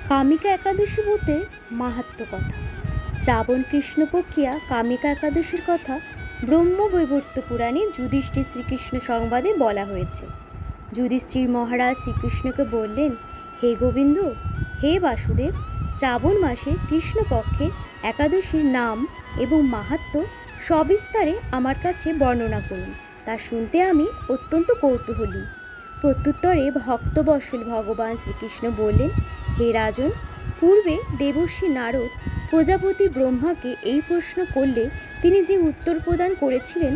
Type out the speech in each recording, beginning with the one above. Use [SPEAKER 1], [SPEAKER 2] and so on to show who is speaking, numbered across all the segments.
[SPEAKER 1] কামিকা একাদশী ব্রতের মাহাত্ম্য কথা। শ্রাবণ কৃষ্ণপক্ষিয়া কামিকা একাদশীর কথা ব্রহ্মবৈবর্ত পুরাণে যুধিষ্ঠির শ্রীকৃষ্ণ সংবাদে বলা হয়েছে। যুধিষ্ঠির মহারাজ শ্রীকৃষ্ণকে বললেন, হে গোবিন্দ, হে বাসুদেব, শ্রাবণ মাসের কৃষ্ণপক্ষের একাদশীর নাম এবং মাহাত্ম্য সবিস্তারে আমার কাছে বর্ণনা করুন, তা শুনতে আমি অত্যন্ত কৌতূহলী। প্রত্যুত্তরে ভক্তবৎসল ভগবান শ্রীকৃষ্ণ বললেন, হে রাজন, পূর্বে দেবর্ষি নারদ প্রজাপতি ব্রহ্মাকে এই প্রশ্ন করলে তিনি যে উত্তর প্রদান করেছিলেন,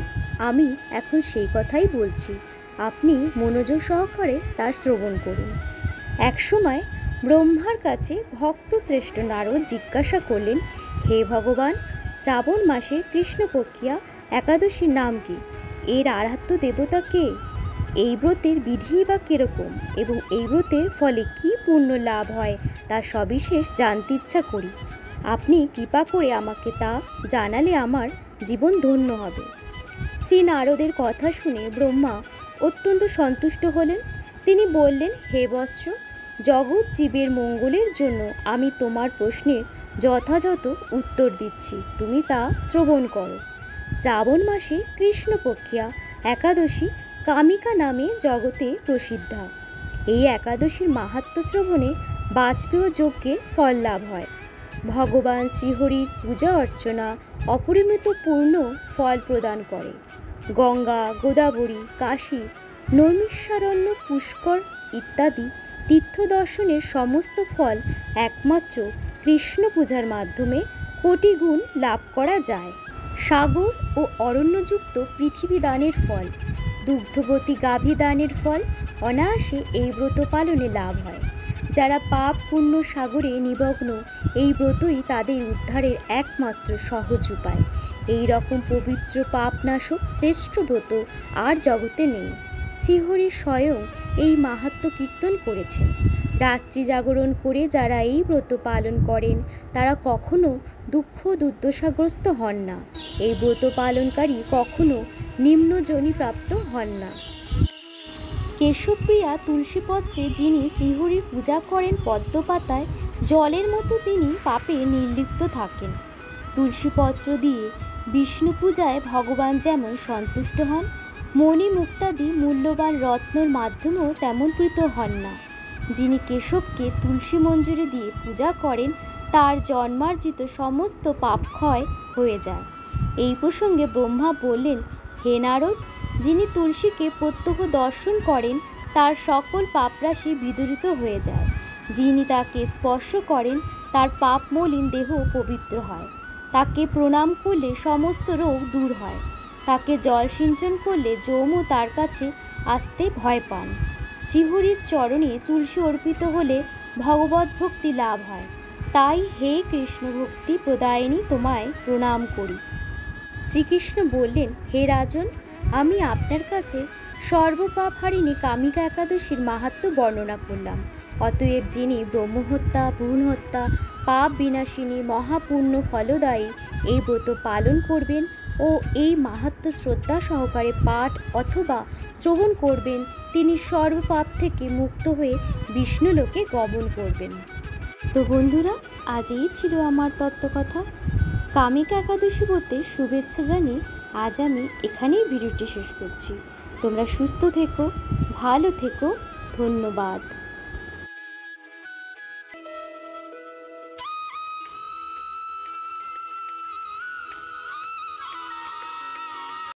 [SPEAKER 1] আমি এখন সেই কথাই বলছি। আপনি মনোযোগ সহকারে তা শ্রবণ করুন। একসময় ব্রহ্মার কাছে ভক্তশ্রেষ্ঠ নারদ জিজ্ঞাসা করলেন, হে ভগবান, শ্রাবণ মাসের কৃষ্ণপক্ষিয়া একাদশীর নাম কি? এর আরাধ্য দেবতা কে? এই ব্রতের বিধি বা কিরকম এবং এই ব্রতের ফলে কি পুণ্য লাভ হয় তা সবিশেষ জানতে ইচ্ছা করি। আপনি কৃপা করে আমাকে তা জানালে আমার জীবন ধন্য হবে। শ্রী নারদের কথা শুনে ব্রহ্মা অত্যন্ত সন্তুষ্ট হলেন। তিনি বললেন, হে বৎস, জগৎ জীবের মঙ্গলের জন্য আমি তোমার প্রশ্নের যথাযথ উত্তর দিচ্ছি, তুমি তা শ্রবণ করো। শ্রাবণ মাসে কৃষ্ণপক্ষিয়া একাদশী কামিকা নামে জগতে প্রসিদ্ধা। এই একাদশীর মাহাত্ম্য শ্রবণে বাজপেয় যজ্ঞের ফল লাভ হয়। ভগবান শ্রীহরির পূজা অর্চনা অপরিমিত পূর্ণ ফল প্রদান করে। গঙ্গা, গোদাবরী, কাশী, নৈমিষারণ্য, পুষ্কর ইত্যাদি তীর্থ দর্শনের সমস্ত ফল একমাত্র কৃষ্ণ পূজার মাধ্যমে কোটি গুণ লাভ করা যায়। সাগর ও অরণ্যযুক্ত পৃথিবী দানের ফল, দুগ্ধবতী গাভী দানের ফল অনায়াসে এই ব্রত পালনে লাভ হয়। যারা পাপ পুণ্য সাগরে নিমগ্ন, এই ব্রতই তাদের উদ্ধারের একমাত্র সহজ উপায়। এই রকম পবিত্র পাপনাশক শ্রেষ্ঠ ব্রত আর জগতে নেই। শ্রীহরি স্বয়ং এই মাহাত্ম্য কীর্তন করেছেন। রাত্রি জাগরণ করে যারা এই ব্রত পালন করেন তারা কখনো দুঃখ দুর্দশাগ্রস্ত হন না। এই ব্রত পালনকারী কখনো নিম্নজনি প্রাপ্ত হন না। কেশবপ্রিয়া তুলসীপত্রে যিনি শ্রীহরির পূজা করেন পদ্মপাতায় জলের মতো, তিনি পাপে নির্লিপ্ত থাকেন। তুলসীপত্র দিয়ে বিষ্ণু পূজায় ভগবান যেমন সন্তুষ্ট হন, মণি মুক্তাদি মূল্যবান রত্নর মাধ্যমেও তেমন প্রীত হন না। যিনি কেশবকে তুলসী মঞ্জুরি দিয়ে পূজা করেন তার জন্মার্জিত সমস্ত পাপ ক্ষয় হয়ে যায়। এই প্রসঙ্গে ব্রহ্মা বললেন, হে নারদ, যিনি তুলসীকে প্রত্যক্ষ দর্শন করেন তার সকল পাপরাশি বিদূরিত হয়ে যায়। যিনি তাকে স্পর্শ করেন তার পাপ মলিন দেহ পবিত্র হয়। তাকে প্রণাম করলে সমস্ত রোগ দূর হয়। তাকে জল সিঞ্চন করলে যমও তার কাছে আসতে ভয় পান। শ্রীহরির চরণে তুলসী অর্পিত হলে ভগবত ভক্তি লাভ হয়। তাই হে কৃষ্ণ ভক্তি প্রদায়িনী, তোমায় প্রণাম করি। শ্রীকৃষ্ণ বললেন, হে রাজন, আমি আপনার কাছে সর্বপাপহারিণী কামিকা একাদশীর মাহাত্ম্য বর্ণনা করলাম। অতএব যিনি ব্রহ্মহত্যা, ভ্রূণহত্যা, পাপ বিনাশিনী, মহাপুণ্য ফলদায়ী এই ব্রত পালন করবেন ও এই মাহাত্ম্য শ্রদ্ধা সহকারে পাঠ অথবা শ্রবণ করবেন, তিনি সর্বপাপ থেকে মুক্ত হয়ে বিষ্ণুলোকে গমন করবেন। তো বন্ধুরা, আজ এই ছিল আমার তত্ত্বকথা। কামিকা একাদশী ব্রতের শুভেচ্ছা জানিয়ে আজ আমি এখানেই ভিডিওটি শেষ করছি। তোমরা সুস্থ থেকো, ভালো থেকো, ধন্যবাদ।